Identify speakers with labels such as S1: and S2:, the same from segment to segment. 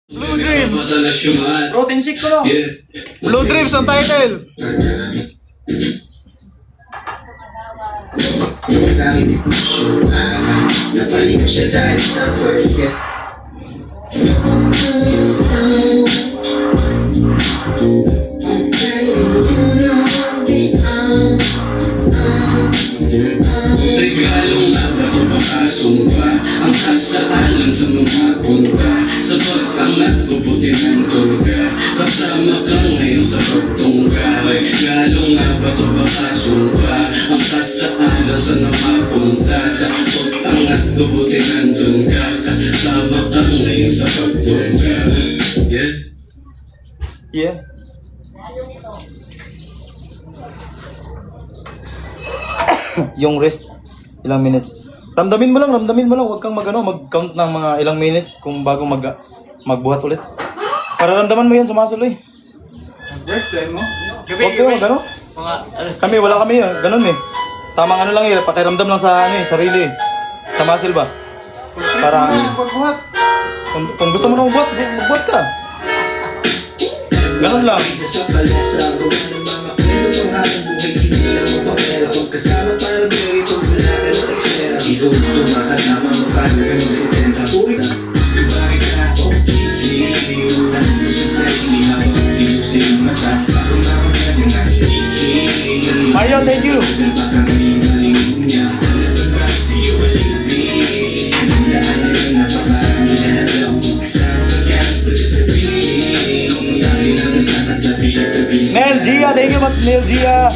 S1: Blue Dreams. Protein shake ko no. Blue Dreams ang title.
S2: Sa akin di ko sure napalik ko siya dahil sa perfect. Regalo nga ba ito makasumpa ang kasalan sa mga punta sa pagtangat ko puti ng tulga kasama ka ngayon sa pagtungga. Regalo nga ba ito makasumpa ang kasalan sa mga punta sa pagtangat ko puti ng tulga kasama ka ngayon sa pagtungga.
S1: Yeah. Yung rest, ilang minutes. Ramdamin mo lang, huwag kang mag-count ng mga ilang minutes kung bago magbuhat ulit. Para ramdaman mo yan sa muscle eh.
S3: Rest time mo?
S1: Huwag kayo mag-ano. Kami, wala kami ganun eh. Tamang ano lang eh, pakiramdam lang sa sarili eh. Sa muscle ba? Para
S3: Pagbuhat.
S1: kung gusto mo na magbuhat ka. Ganun lang.
S2: Kasama para bigay itong balaga ng eksena. Di ko gusto makasama mo paano ka ng presidenta. Uwi na, gusto bakit ka okay. Gusto sa sarili habang di mo sa'yo mata. Ako makapagod yung nakikinig.
S1: Mario, thank you.
S2: Baka maling niya. Alam ba sa'yo alipin. Daan na yung napakarami na alam mo. Kasama ka kaya pagsasabihin. Kung dami na mas nakatabi-tabi.
S1: Nel Gia, thank you Nel Gia.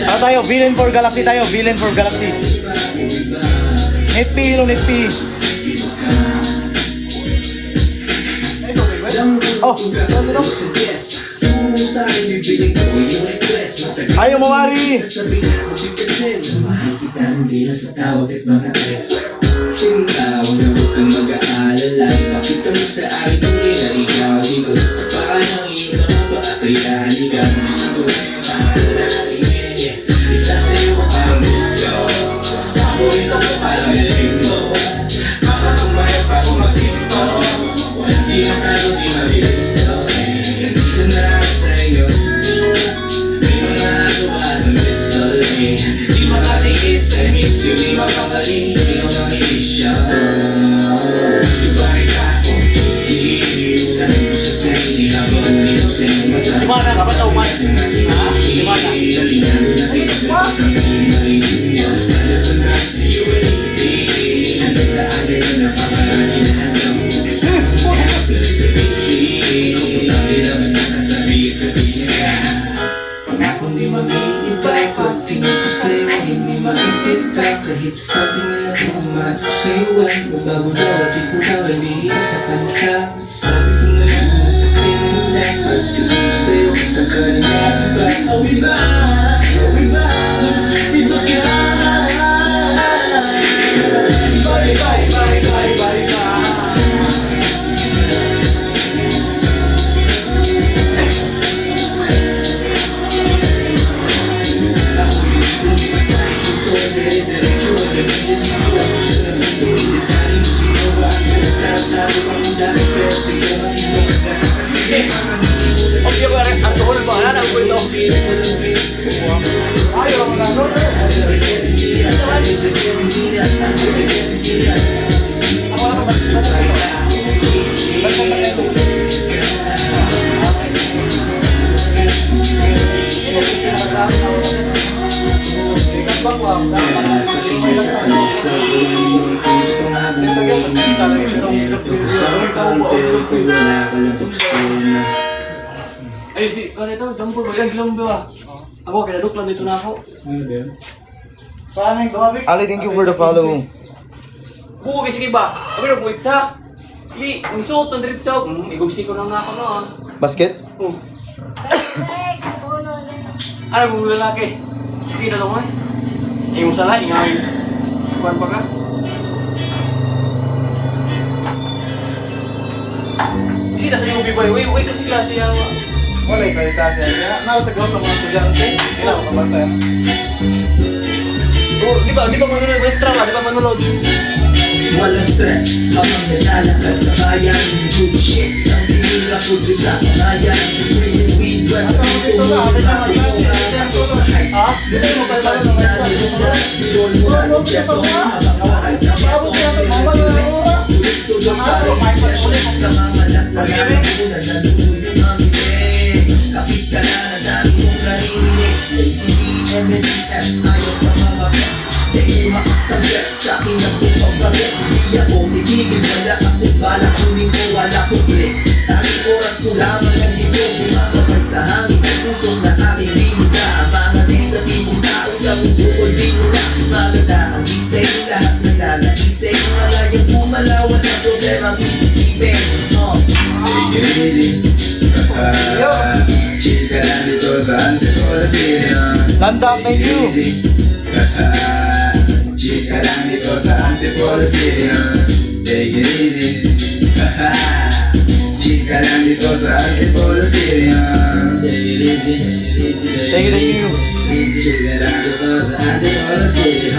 S1: Ano tayo? Villain for Galaxy tayo. Villain for Galaxy. Net P, Net P. Oh, ayaw mo Mari.
S2: Sintaw na huwag kang mag-aalala. Pakita mo sa akin kung ginaligaw. Di ko tapakan ang iyong mga bakaya. Halika, gusto ko na yung mahalalain. Isa sa'yo ang gusto. Paborito ko parang yaling mo. Baka pumayag pa kung mag-ito. Di na kayo di malisto. Nandito na ako sa inyo. May mga ako ba sa pistol. Di makatiis, I miss you. Di makakaling, di ko makiisya. Gusto ba kita kung iiw? Tanong ko sa sarili habang di ko sa'yo mata.
S3: Si Mana, dapat na umat. Ha? Si Mana.
S2: Kung di mag-iibay, pagtingin ko sa'yo, hindi maipit ka. Kahit sabi nila kung umat ko sa'yo ay mabago daw at ikaw daw ay lihigas sa kanila. Sabi ko na lang, napakainin lang. Pagtingin ko sa'yo, sa kanila, iba. Oh iba, oh iba, iba ka. Iba, iba, iba, iba, iba, iba.
S3: Okay, ang tuhol mo. Ano ang kwento? Ayaw mo na. Ay, si, ano ito? Jumbo ba yan? Gilang ba? Ako, kinaduklan dito na ako. Paano yung gawabik?
S1: Ali, thank you for the follow.
S3: Buko, sige ba? Sabi na, buwit sa. Ili, ang suot ng diretso. Igugsi ko lang na ako noon.
S1: Basket?
S3: Ano mong lalaki? Sige na lang eh. Yung sala, ingay. Kuwan pa ka? Sige na sa yung boy. Uy, kasi klase yawa.
S1: Wala kayo kasi. Kaya nakasagot sa mga estudyante. Kailangan ko mabasa yan.
S3: Oh, di ba manunod extra ka? Di ba manunod?
S2: Walang stress habang nilalakad sa bayan. Good shit ang pinila ko dito sa bayan. Weed, wet,
S1: Dito na, akin naman kasi. Ha? Dito mo kayo lang ng extra.
S2: Doon mo na ng peso habang karal na peso. Tulog pa rin ang session. Namamalat na lang ako na naluloy yung mamili. Kapit ka na na dami mong narinig. ACEMNES ayaw sa mga best. Kaya umakas na bet sa akin na kung pagbaget. Hindi ako tigigil, wala akong balak. Kunin ko wala kong click. Tanging oras ko lamang ang dito. Pumasok sa hangin at pusok na aking binuga. Abangan negatibong tao sa mundo ko'y binura. Maganda ang gising, lahat naglalakising. Malayang pumalawan ang problema ang iisipin. Take it easy. Chill ka lang dito sa Antipolo City.
S1: Landang kay you.
S2: Chill ka lang dito sa Antipolo City. Take it easy. Chill ka lang dito sa Antipolo City. Take it easy.
S1: Take it you.
S2: Chill ka lang dito sa Antipolo City.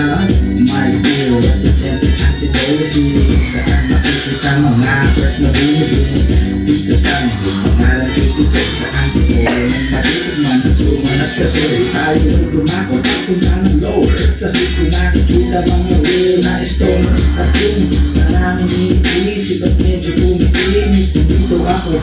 S2: My dear, representing Antipolo City. Saan makikita mga kwet na bumibili. Dito sa amin, pangalan ko sa Antipolo. Nang matitigman at sumanat kasi tayo tumakot at punta ng lower. Sabi ko nakikita mga real na stoner. At yung maraming iniisip at medyo pumikinig. Dito ako